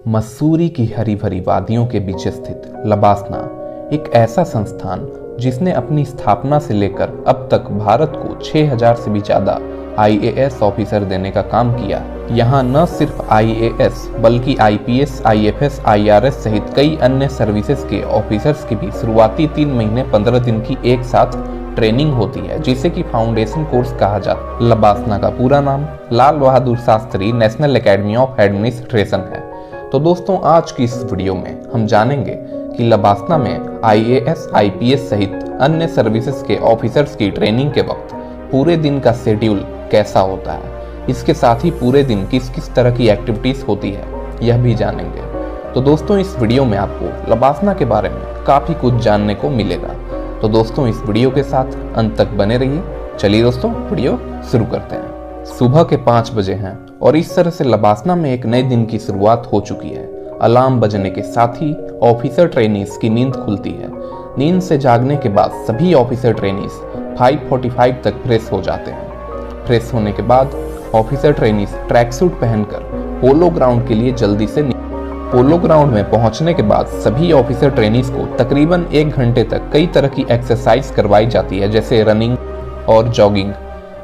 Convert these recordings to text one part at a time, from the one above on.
मसूरी की हरी भरी वादियों के बीच स्थित लबासना एक ऐसा संस्थान जिसने अपनी स्थापना से लेकर अब तक भारत को 6000 से भी ज्यादा IAS ऑफिसर देने का काम किया। यहाँ न सिर्फ IAS बल्कि IPS, IFS, IRS सहित कई अन्य सर्विसेज के ऑफिसर्स की भी शुरुआती 3 महीने 15 दिन की एक साथ ट्रेनिंग होती है, जिसे कि फाउंडेशन कोर्स कहा जाता है। लबासना का पूरा नाम Lal Bahadur Shastri national academy of administration है। तो दोस्तों, आज की इस वीडियो में हम जानेंगे कि लबासना में IAS, IPS सहित अन्य सर्विसेज के ऑफिसर्स की ट्रेनिंग के वक्त पूरे दिन का शेड्यूल कैसा होता है। इसके साथ ही पूरे दिन किस किस तरह की एक्टिविटीज होती है, यह भी जानेंगे। तो दोस्तों, इस वीडियो में आपको लबासना के बारे में काफी कुछ जानने को मिलेगा। तो दोस्तों, इस वीडियो के साथ अंत तक बने रहिए। चलिए दोस्तों, वीडियो शुरू करते हैं। सुबह के 5 बजे हैं और इस तरह से लबासना में एक नए दिन की शुरुआत हो चुकी है। अलार्म बजने के साथ ही ऑफिसर ट्रेनीज की नींद खुलती है। नींद से जागने के बाद सभी ऑफिसर ट्रेनीज 5:45 तक फ्रेश हो जाते हैं। फ्रेश होने के बाद ऑफिसर ट्रेनीज ट्रैक सूट पहनकर पोलो ग्राउंड के लिए जल्दी से पोलो ग्राउंड में पहुंचने के बाद सभी ऑफिसर ट्रेनीज को तकरीबन 1 घंटे तक कई तरह की एक्सरसाइज करवाई जाती है, जैसे रनिंग और जॉगिंग।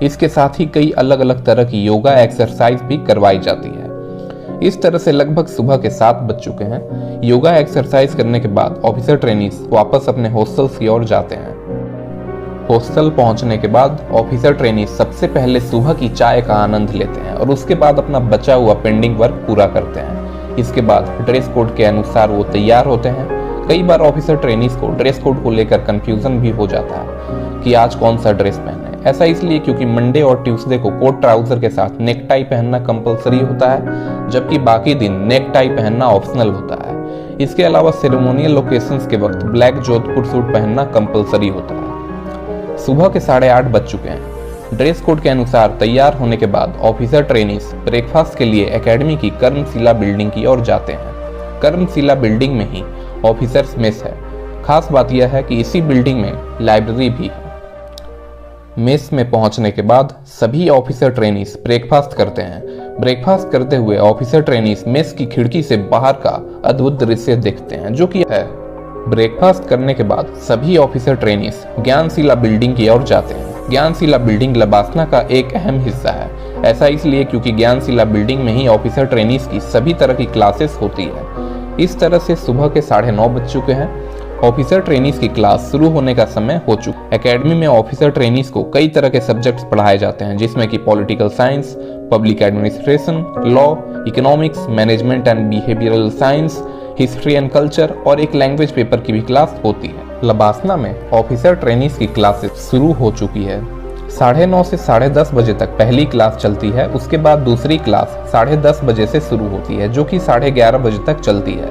इसके साथ ही कई अलग अलग तरह की योगा एक्सरसाइज भी करवाई जाती है। इस तरह से लगभग सुबह के 7 बज चुके हैं। योगा एक्सरसाइज करने के बाद ऑफिसर ट्रेनीज वापस अपने हॉस्टल्स की ओर जाते हैं। हॉस्टल पहुंचने के बाद ऑफिसर ट्रेनीज सबसे पहले सुबह की चाय का आनंद लेते हैं और उसके बाद अपना बचा हुआ पेंडिंग वर्क पूरा करते हैं। इसके बाद ड्रेस कोड के अनुसार वो तैयार होते हैं। कई बार ऑफिसर ट्रेनीज को ड्रेस कोड को लेकर कंफ्यूजन भी हो जाता है कि आज कौन सा ड्रेस पहने। ऐसा इसलिए क्योंकि मंडे और ट्यूसडे को कोट ट्राउजर के साथ नेक टाई पहनना कंपलसरी होता है, जबकि बाकी दिन नेक टाई पहनना ऑप्शनल होता है। इसके अलावा सेरेमोनियल लोकेशंस के वक्त ब्लैक जोधपुर सूट पहनना कंपलसरी होता है। सुबह के 8:30 बज चुके हैं। ड्रेस कोड के अनुसार तैयार होने के बाद ऑफिसर ट्रेनीज ब्रेकफास्ट के लिए एकेडमी की कर्मशिला बिल्डिंग की ओर जाते हैं। कर्मशिला बिल्डिंग में ही ऑफिसर्स मेस है। खास बात यह है कि इसी बिल्डिंग में लाइब्रेरी भी है। मेस में पहुंचने के बाद सभी ऑफिसर ट्रेनीज ब्रेकफास्ट करते हैं। ब्रेकफास्ट करते हुए ऑफिसर ट्रेनीज मेस की खिड़की से बाहर का अद्भुत दृश्य देखते हैं, जो कि है। ब्रेकफास्ट करने के बाद सभी ऑफिसर ट्रेनीज ज्ञानशिला बिल्डिंग की ओर जाते हैं। ज्ञानशिला बिल्डिंग लबासना का एक अहम हिस्सा है। ऐसा इसलिए क्योंकि ज्ञानशिला बिल्डिंग में ही ऑफिसर ट्रेनीज की सभी तरह की क्लासेस होती है। इस तरह से सुबह के 9:30 बज चुके हैं। ऑफिसर ट्रेनीज की क्लास शुरू होने का समय हो चुका। एकेडमी में ऑफिसर ट्रेनीज को कई तरह के सब्जेक्ट्स पढ़ाए जाते हैं, जिसमें कि political science, public administration, law, economics, management and behavioural science, history and culture और एक लैंग्वेज पेपर की भी क्लास होती है। लबासना में ऑफिसर ट्रेनीज की क्लासेस शुरू हो चुकी है। 9:30 से 10:30 बजे तक पहली क्लास चलती है। उसके बाद दूसरी क्लास 10:30 बजे से शुरू होती है, जो कि 11:30 बजे तक चलती है।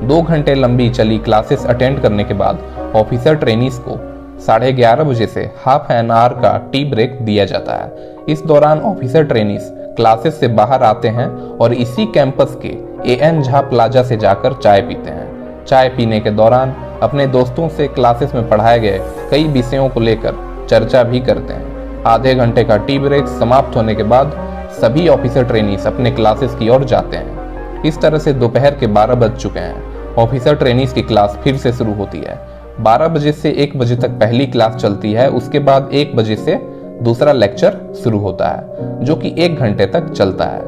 2 घंटे लंबी चली क्लासेस अटेंड करने के बाद ऑफिसर ट्रेनीज को 11:30 बजे से हाफ एन आवर का टी ब्रेक दिया जाता है। इस दौरान ऑफिसर ट्रेनीज क्लासेस से बाहर आते हैं और इसी कैंपस के AN झा प्लाजा से जाकर चाय पीते हैं। चाय पीने के दौरान अपने दोस्तों से क्लासेस में पढ़ाए गए कई विषयों को लेकर चर्चा भी करते हैं। आधे घंटे का टी ब्रेक समाप्त होने के बाद सभी ऑफिसर ट्रेनीज अपने क्लासेस की ओर जाते हैं। इस तरह से दोपहर के 12 बज चुके हैं। ऑफिसर ट्रेनीज की क्लास फिर से शुरू होती है। 12 बजे से 1 बजे तक पहली क्लास चलती है। उसके बाद 1 बजे से दूसरा लेक्चर शुरू होता है, जो कि 1 घंटे तक चलता है।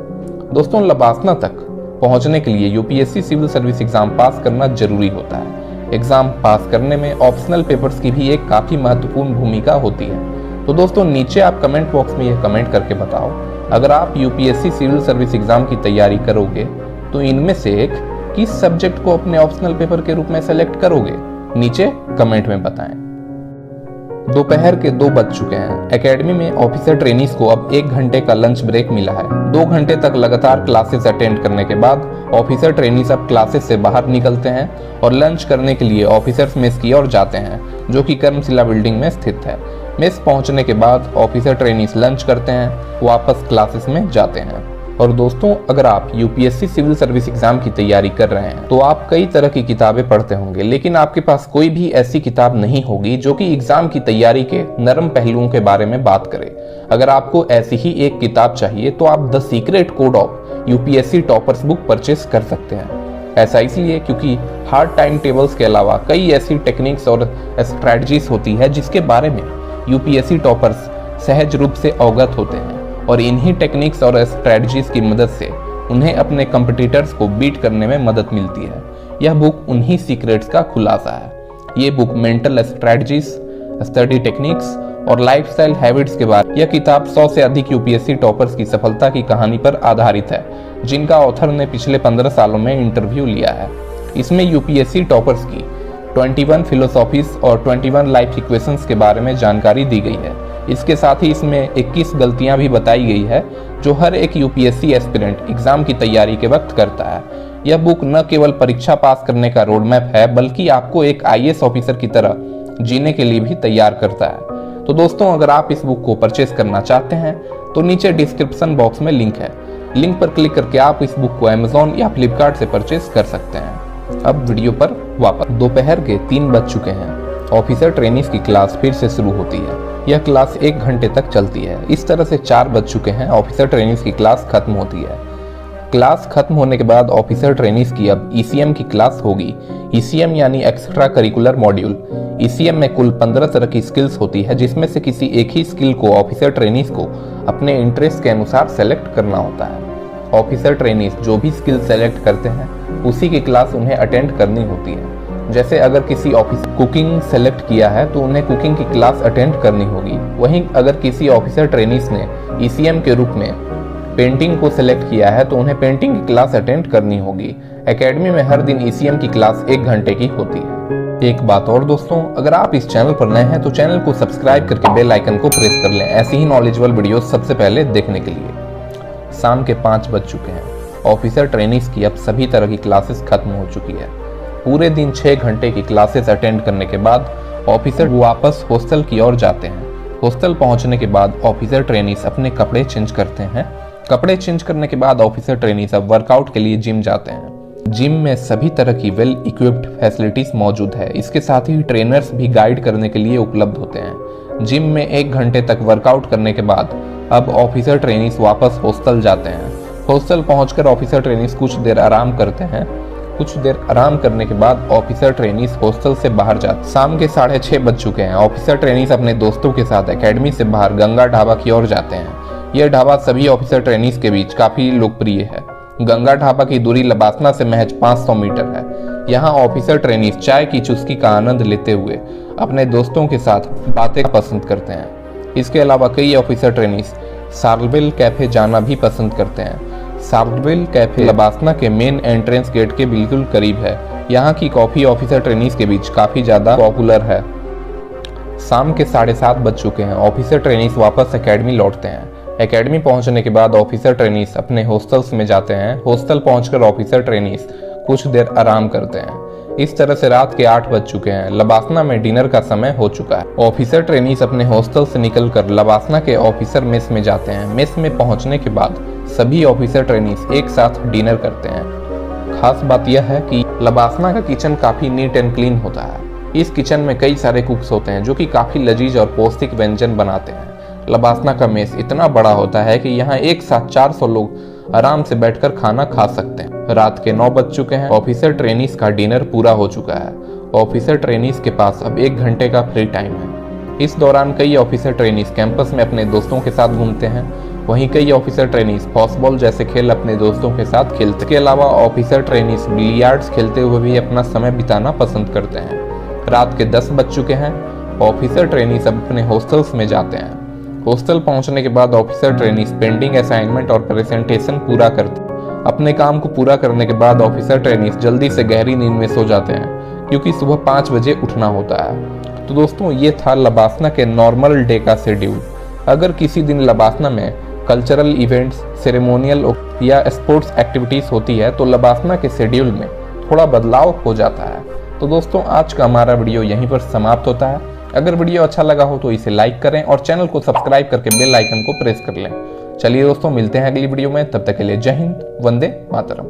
दोस्तों, लबासना तक पहुंचने के लिए UPSC civil service exam pass करना जरूरी होता है। एग्जाम पास करने में ऑप्शनल पेपर्स की भी एक काफी महत्वपूर्ण भूमिका होती है। तो दोस्तों, नीचे आप कमेंट बॉक्स में यह कमेंट करके बताओ, अगर आप UPSC सिविल सर्विस एग्जाम की तैयारी करोगे तो इनमें से एक किस सब्जेक्ट को अपने ऑप्शनल पेपर के रूप में सेलेक्ट करोगे। नीचे कमेंट में बताएं। दोपहर के 2 बज चुके हैं। एकेडमी में ऑफिसर ट्रेनीज को अब 1 घंटे का लंच ब्रेक मिला है। 2 घंटे तक लगातार क्लासेस अटेंड करने के बाद ऑफिसर ट्रेनीज अब क्लासेस से बाहर निकलते हैं और लंच करने के लिए ऑफिसर्स मेस की ओर जाते हैं, जो कि कर्मशिला बिल्डिंग में स्थित है। मेस पहुंचने के बाद ऑफिसर ट्रेनीज लंच करते हैं, वापस क्लासेस में जाते हैं। और दोस्तों, अगर आप UPSC सिविल सर्विस एग्जाम की तैयारी कर रहे हैं तो आप कई तरह की किताबें पढ़ते होंगे, लेकिन आपके पास कोई भी ऐसी किताब नहीं होगी जो कि एग्जाम की तैयारी के नरम पहलुओं के बारे में बात करे। अगर आपको ऐसी ही एक किताब चाहिए तो आप the secret code of UPSC toppers book purchase कर सकते हैं। ऐसा इसलिए क्योंकि हार्ड टाइम टेबल्स के अलावा कई ऐसी टेक्निक्स और स्ट्रैटेजीज होती है जिसके बारे में यूपीएससी टॉपर्स सहज रूप से अवगत होते हैं और इन्हीं टेक्निक्स और स्ट्रैटेजीज की मदद से उन्हें अपने कंपटीटर्स को बीट करने में मदद मिलती है। यह बुक उन्हीं सीक्रेट्स का खुलासा है। ये book mental strategies, study techniques और लाइफस्टाइल हैबिट्स के बारे में। यह किताब 100 से अधिक यूपीएससी टॉपर्स की सफलता की कहानी पर आधारित है, जिनका ऑथर ने पिछले 15 सालों में इंटरव्यू लिया है। इसमें यूपीएससी टॉपर्स की 21 फिलोसॉफीज और 21 लाइफ इक्वेशंस के बारे में जानकारी दी गई है। इसके साथ ही इसमें 21 गलतियां भी बताई गई है जो हर एक यूपीएससी एस्पिरेंट एग्जाम की तैयारी के वक्त करता है। यह बुक न केवल परीक्षा पास करने का रोड मैप है, बल्कि आपको एक आईएएस ऑफिसर की तरह जीने के लिए भी तैयार करता है। तो दोस्तों, अगर आप इस बुक को परचेस करना चाहते हैं तो नीचे डिस्क्रिप्शन बॉक्स में लिंक है। लिंक पर क्लिक करके आप इस बुक को अमेज़न या फ्लिपकार्ट से परचेस कर सकते हैं। अब वीडियो पर वापस। दोपहर के 3 बज चुके हैं। ऑफिसर ट्रेनिंग्स की क्लास फिर से शुरू होती है। यह क्लास 1 घंटे तक चलती है। इस तरह से 4 बज चुके हैं। ऑफिसर ट्रेनिंग्स की क्लास खत्म होती है। क्लास खत्म होने के बाद ऑफिसर ट्रेनिंग्स की अब ईसीएम की क्लास होगी। ईसीएम यानी एक्स्ट्रा करिकुलर मॉड्यूल। ईसीएम में कुल 15 तरह की स्किल्स होती है, जिसमें से किसी एक ही स्किल को ऑफिसर ट्रेनिंग्स को अपने इंटरेस्ट के अनुसार सेलेक्ट करना होता है। ऑफिसर ट्रेनिंग्स जो भी स्किल सेलेक्ट करते हैं उसी की क्लास उन्हें अटेंड करनी होती है। जैसे अगर किसी ऑफिसर कुकिंग सेलेक्ट किया है तो उन्हें कुकिंग की क्लास अटेंड करनी होगी। वहीं अगर किसी ऑफिसर ट्रेनिंग्स ने ईसीएम के रूप में पेंटिंग को सिलेक्ट किया है तो उन्हें पेंटिंग की क्लास अटेंड करनी होगी। एकेडमी में हर दिन ईसीएम की क्लास 1 घंटे की होती है। एक बात और दोस्तों, अगर आप इस चैनल पर नए हैं तो चैनल को सब्सक्राइब करके बेल आइकन को प्रेस कर लें, ऐसी ही नॉलेजेबल वीडियो सबसे पहले देखने के लिए। शाम के 5 बज चुके हैं। ऑफिसर ट्रेनिंग्स की अब सभी तरह की क्लासेस खत्म हो चुकी है। पूरे दिन 6 घंटे की क्लासेस अटेंड करने के बाद ऑफिसर वापस हॉस्टल की ओर जाते हैं। हॉस्टल पहुंचने के बाद ऑफिसर ट्रेनिंग्स अपने कपड़े चेंज करते हैं। कपड़े चेंज करने के बाद ऑफिसर ट्रेनिंग्स अब वर्कआउट के लिए जिम जाते हैं। जिम में सभी तरह की वेल इक्विप्ड फैसिलिटीज मौजूद है। इसके साथ ही ट्रेनर्स भी गाइड करने के लिए उपलब्ध होते हैं। जिम में 1 घंटे तक वर्कआउट करने के बाद अब ऑफिसर ट्रेनिंग्स वापस हॉस्टल जाते हैं। हॉस्टल पहुंचकर ऑफिसर ट्रेनिंग्स कुछ देर आराम करते हैं। कुछ देर आराम करने के बाद ऑफिसर ट्रेनिंग्स हॉस्टल से बाहर जाते। शाम के 6:30 बज चुके हैं। ऑफिसर ट्रेनिंग्स अपने दोस्तों के साथ एकेडमी से बाहर गंगा ढाबा की ओर जाते हैं। यह ढाबा सभी ऑफिसर ट्रेनिंग्स के बीच काफी लोकप्रिय है। गंगा ढाबा की दूरी लबासना से महज 500 मीटर है। यहाँ ऑफिसर ट्रेनिंग्स चाय की चुस्की का आनंद लेते हुए अपने दोस्तों के साथ बातें पसंद करते हैं। इसके अलावा कई ऑफिसर ट्रेनिंग्स सार्लवेल कैफे जाना भी पसंद करते हैं। सार्लवेल कैफे लबासना के मेन एंट्रेंस गेट के बिल्कुल करीब है। यहाँ की कॉफी ऑफिसर ट्रेनिंग्स के बीच काफी ज्यादा पॉपुलर है। शाम के 7:30 बज चुके हैं। ऑफिसर ट्रेनिंग्स वापस एकेडमी लौटते हैं। एकेडमी पहुंचने के बाद ऑफिसर ट्रेनिंग्स अपने हॉस्टल्स में जाते हैं। हॉस्टल पहुंचकर ऑफिसर ट्रेनिंग्स कुछ देर आराम करते हैं। इस तरह से रात के 8 बज चुके हैं। लबासना में डिनर का समय हो चुका है। ऑफिसर ट्रेनिंग्स अपने हॉस्टल से निकलकर लबासना के ऑफिसर मेस में जाते हैं। मेस में पहुंचने के बाद सभी ऑफिसर ट्रेनिंग्स एक साथ डिनर करते हैं। खास बात यह है कि लबासना का किचन काफी नीट एंड क्लीन होता है। इस किचन में कई सारे कुक्स होते हैं जो कि काफी लजीज और पौष्टिक व्यंजन बनाते हैं। लबासना का मेस इतना बड़ा होता है कि यहाँ एक साथ 400 लोग आराम से बैठकर खाना खा सकते हैं। रात के 9 बज चुके हैं। ऑफिसर ट्रेनिंग्स का डिनर पूरा हो चुका है। ऑफिसर ट्रेनिंग्स के पास अब 1 घंटे का फ्री टाइम है। इस दौरान कई ऑफिसर ट्रेनिंग्स कैंपस में अपने दोस्तों के साथ घूमते हैं। वहीं कई ऑफिसर ट्रेनिंग्स फॉसबॉल जैसे खेल अपने दोस्तों के साथ खेलते हैं। इसके अलावा ऑफिसर ट्रेनिंग्स बिलियर्ड्स खेलते हुए भी अपना समय बिताना पसंद करते हैं। रात के 10 बज चुके हैं। ऑफिसर ट्रेनिंग्स अब अपने हॉस्टल्स में जाते हैं। हॉस्टल पहुंचने के बाद ऑफिसर ट्रेनिंग्स पेंडिंग असाइनमेंट और प्रेजेंटेशन पूरा करते हैं। अपने काम को पूरा करने के बाद ऑफिसर ट्रेनिंग्स जल्दी से गहरी नींद में सो जाते हैं, क्योंकि सुबह 5 बजे उठना होता है। तो दोस्तों, ये था लबासना के नॉर्मल डे का शेड्यूल। अगर किसी दिन लबासना में कल्चरल इवेंट्स, सेरेमोनियल या स्पोर्ट्स एक्टिविटीज होती है तो लबासना के शेड्यूल में थोड़ा बदलाव हो जाता है। तो दोस्तों, आज का हमारा वीडियो यहीं पर समाप्त होता है। अगर वीडियो अच्छा लगा हो तो इसे लाइक करें और चैनल को सब्सक्राइब करके बेल आइकन को प्रेस कर लें। चलिए दोस्तों, मिलते हैं अगली वीडियो में। तब तक के लिए जय हिंद, वंदे मातरम।